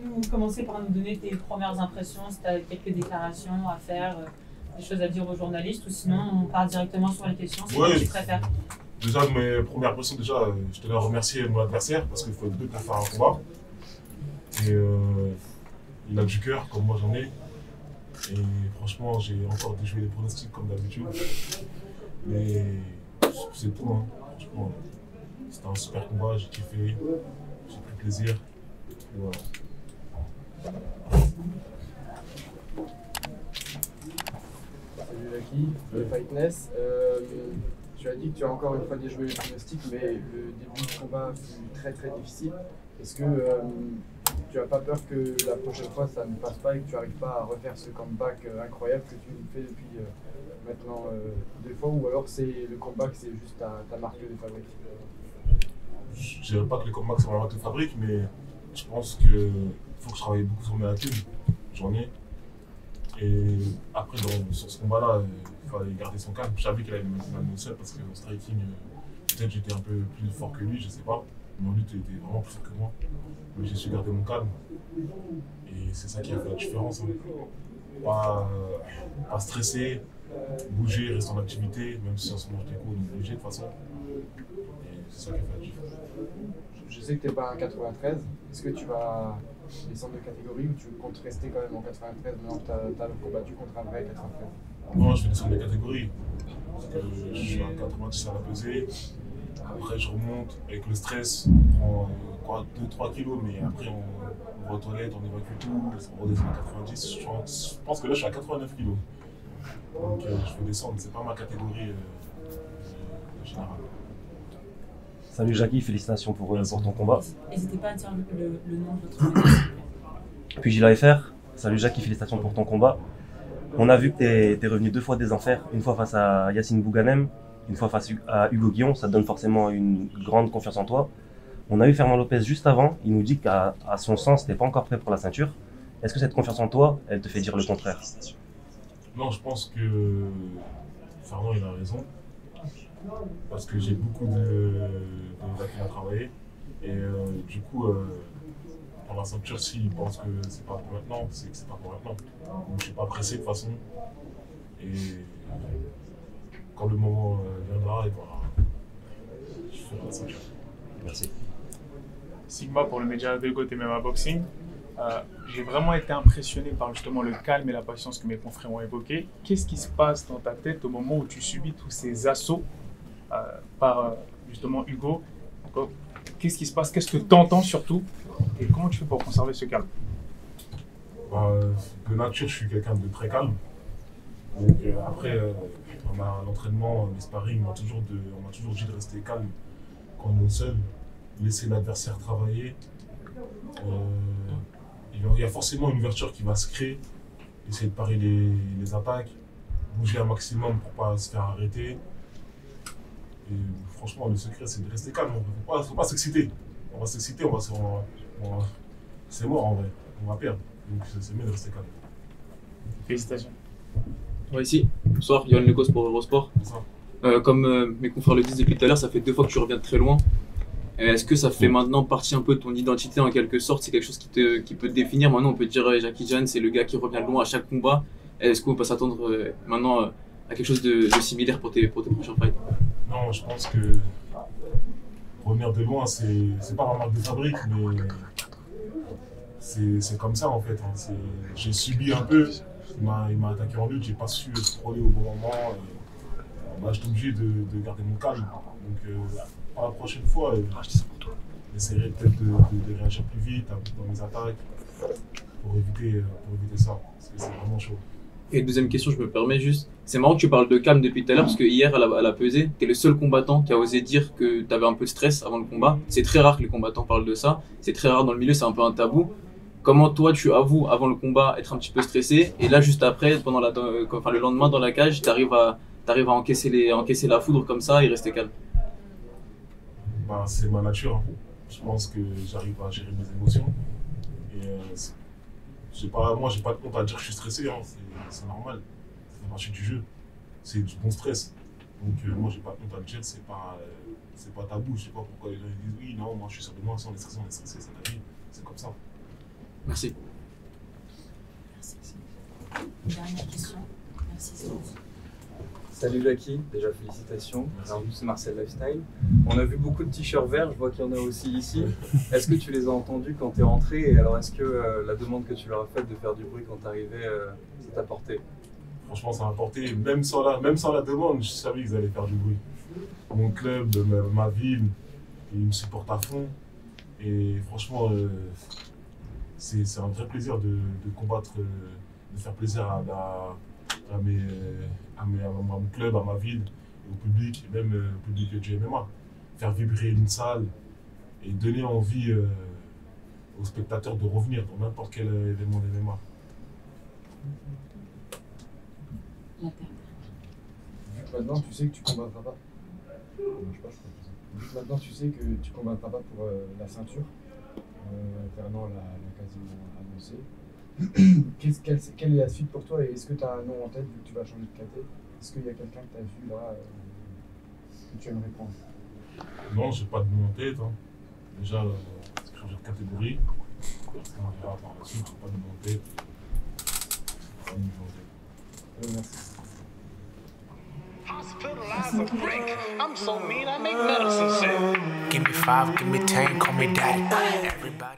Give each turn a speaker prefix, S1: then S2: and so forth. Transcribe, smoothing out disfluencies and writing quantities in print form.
S1: nous commencer par nous donner tes premières impressions, si tu as quelques déclarations à faire, des choses à dire aux journalistes, ou sinon on part directement sur les questions, si tu préfères.
S2: Déjà, mes premières impressions, je tenais à remercier mon adversaire parce qu'il faut être deux pour faire un combat. Et il a du cœur, comme moi j'en ai. Et franchement, j'ai encore déjoué les pronostics comme d'habitude. Mais c'est tout, hein. Franchement, c'était un super combat, j'ai kiffé, j'ai pris plaisir. Et voilà.
S3: Salut Lucky, de Fightness. Tu as dit que tu as encore une fois déjoué les pronostics, mais le début du combat fut très très difficile. Est-ce que tu n'as pas peur que la prochaine fois ça ne passe pas et que tu n'arrives pas à refaire ce comeback incroyable que tu fais depuis maintenant 2 fois, ou alors c'est le comeback, c'est juste ta marque de fabrique?
S2: Je dirais pas que les combats c'est ma marque de fabrique, mais je pense qu'il faut que je travaille beaucoup sur mes lacunes. J'en ai. Et après, sur ce combat-là, il fallait garder son calme. Je savais qu'il allait m'annoncer parce qu'en striking, peut-être j'étais un peu plus fort que lui, je sais pas. Mais en lutte, il était vraiment plus fort que moi. Mais j'ai su garder mon calme. Et c'est ça qui a fait la différence. Hein. Pas stresser, bouger, rester en activité, même si on se mange des coups, on est obligé de toute façon. Et c'est ça qui a fait la différence.
S3: Je sais que tu n'es pas un 93. Est-ce que tu vas descendre de catégorie ou tu comptes rester quand même en 93 maintenant que tu as combattu contre un vrai 93?
S2: Non, je vais descendre de catégorie. Parce que je suis à 90 à la pesée. Après, je remonte avec le stress, on prend 2-3 kilos, mais après, on va aux toilettes, on évacue tout, on redescend à 90. Je pense que là, je suis à 89 kilos. Donc, je vais descendre, c'est pas ma catégorie générale.
S4: Salut Jackie, félicitations pour ton combat.
S1: N'hésitez pas à dire le nom de votre combat.
S4: Puis Gila FR, salut Jackie, félicitations pour ton combat. On a vu que tu es revenu 2 fois des enfers, une fois face à Yacine Bouganem, une fois face à Hugo Guillon, ça te donne forcément une grande confiance en toi. On a eu Fernand Lopez juste avant, il nous dit qu'à son sens, tu n'es pas encore prêt pour la ceinture. Est-ce que cette confiance en toi, elle te fait dire le contraire?
S2: Non, je pense que Fernand il a raison. Parce que j'ai beaucoup de lacunes à travailler. Et du coup, pour la ceinture, s'il pense que c'est pas pour maintenant, c'est que c'est pas pour maintenant. Donc je suis pas pressé de toute façon. Et quand le moment viendra, et ben, je ferai la ceinture.
S4: Merci.
S5: Sigma pour le média de Goat MMA Boxing. J'ai vraiment été impressionné par justement le calme et la patience que mes confrères ont évoqué. Qu'est-ce qui se passe dans ta tête au moment où tu subis tous ces assauts par justement Hugo? Qu'est-ce qui se passe? Qu'est-ce que tu entends surtout? Et comment tu fais pour conserver ce calme?
S2: De nature, je suis quelqu'un de très calme. Donc après, l'entraînement, les sparring, on m'a toujours dit de rester calme quand on est seul, laisser l'adversaire travailler. Il y a forcément une ouverture qui va se créer, essayer de parer les attaques, bouger un maximum pour ne pas se faire arrêter. Et franchement, le secret, c'est de rester calme. Il ne faut pas s'exciter. On va s'exciter, c'est mort en vrai. On va perdre. Donc c'est mieux de rester calme.
S5: Félicitations.
S6: Ouais, ici. Bonsoir, Yoann Lecos pour Eurosport. Comme mes confrères le disent depuis tout à l'heure, ça fait 2 fois que tu reviens de très loin. Est-ce que ça fait maintenant partie un peu de ton identité en quelque sorte? C'est quelque chose qui peut te définir? Maintenant, on peut dire Jackie Chan, c'est le gars qui revient de loin à chaque combat. Est-ce qu'on peut s'attendre maintenant à quelque chose de similaire pour tes prochains fights?
S2: Non, je pense que revenir de loin, c'est pas ma marque de fabrique, mais c'est comme ça en fait. Hein. J'ai subi un peu. Il m'a attaqué en lutte, j'ai pas su scroller au bon moment. J'étais obligé de garder mon calme. Donc pour la prochaine fois, j'essaierai peut-être de réagir plus vite dans mes attaques pour éviter ça. Parce que c'est vraiment chaud.
S6: Et deuxième question, je me permets juste. C'est marrant que tu parles de calme depuis tout à l'heure parce que hier à la pesée, tu es le seul combattant qui a osé dire que tu avais un peu de stress avant le combat. C'est très rare que les combattants parlent de ça. C'est très rare dans le milieu, c'est un peu un tabou. Comment toi tu avoues avant le combat être un petit peu stressé et là juste après, le lendemain dans la cage, tu arrives à encaisser la foudre comme ça et rester calme?
S2: C'est ma nature. Hein. Je pense que j'arrive à gérer mes émotions. Et moi, j'ai pas de honte à dire que je suis stressé. Hein. C'est normal. Ça fait partie du jeu. C'est du bon stress. Donc moi, j'ai pas de honte à le dire. C'est pas tabou. Je sais pas pourquoi les gens disent oui, non, moi je suis sûr de moi, on est stressé, c'est la vie. C'est comme ça.
S6: Merci.
S1: Merci. Dernière question. Merci, Sylvie.
S7: Salut Lucky, déjà félicitations. Alors nous c'est Marcel Lifestyle. On a vu beaucoup de t-shirts verts, je vois qu'il y en a aussi ici. Est-ce que tu les as entendus quand tu es rentré? Et alors est-ce que la demande que tu leur as faite de faire du bruit quand tu arrivais, ça t'a porté?
S2: Franchement, ça m'a porté, même sans la demande, je savais qu'ils allaient faire du bruit. Mon club, ma ville, ils me supportent à fond. Et franchement, c'est un vrai plaisir de combattre, de faire plaisir à mon club, à ma ville, et au public, et même au public du MMA. Faire vibrer une salle et donner envie aux spectateurs de revenir dans n'importe quel événement de MMA.
S1: La terre.
S3: Vu que maintenant tu sais que tu combattras pas. Vu que maintenant tu sais que tu combattras pas pour la ceinture, Fernand l'a quasiment annoncé. Quelle est la suite pour toi et est-ce que tu as un nom en tête vu que tu vas changer de KT? Est-ce qu'il y a quelqu'un que tu as vu là que tu aimerais prendre?
S2: Non, j'ai pas de nom en tête. Hein. Déjà, changer de catégorie. On verra par la suite, j'ai pas de nom en tête. Pas de nom en tête.
S3: Merci.
S8: Hospitalize a brick. I'm so mean, I make medicine sick. Give me 5, give me 10, call me daddy. Everybody.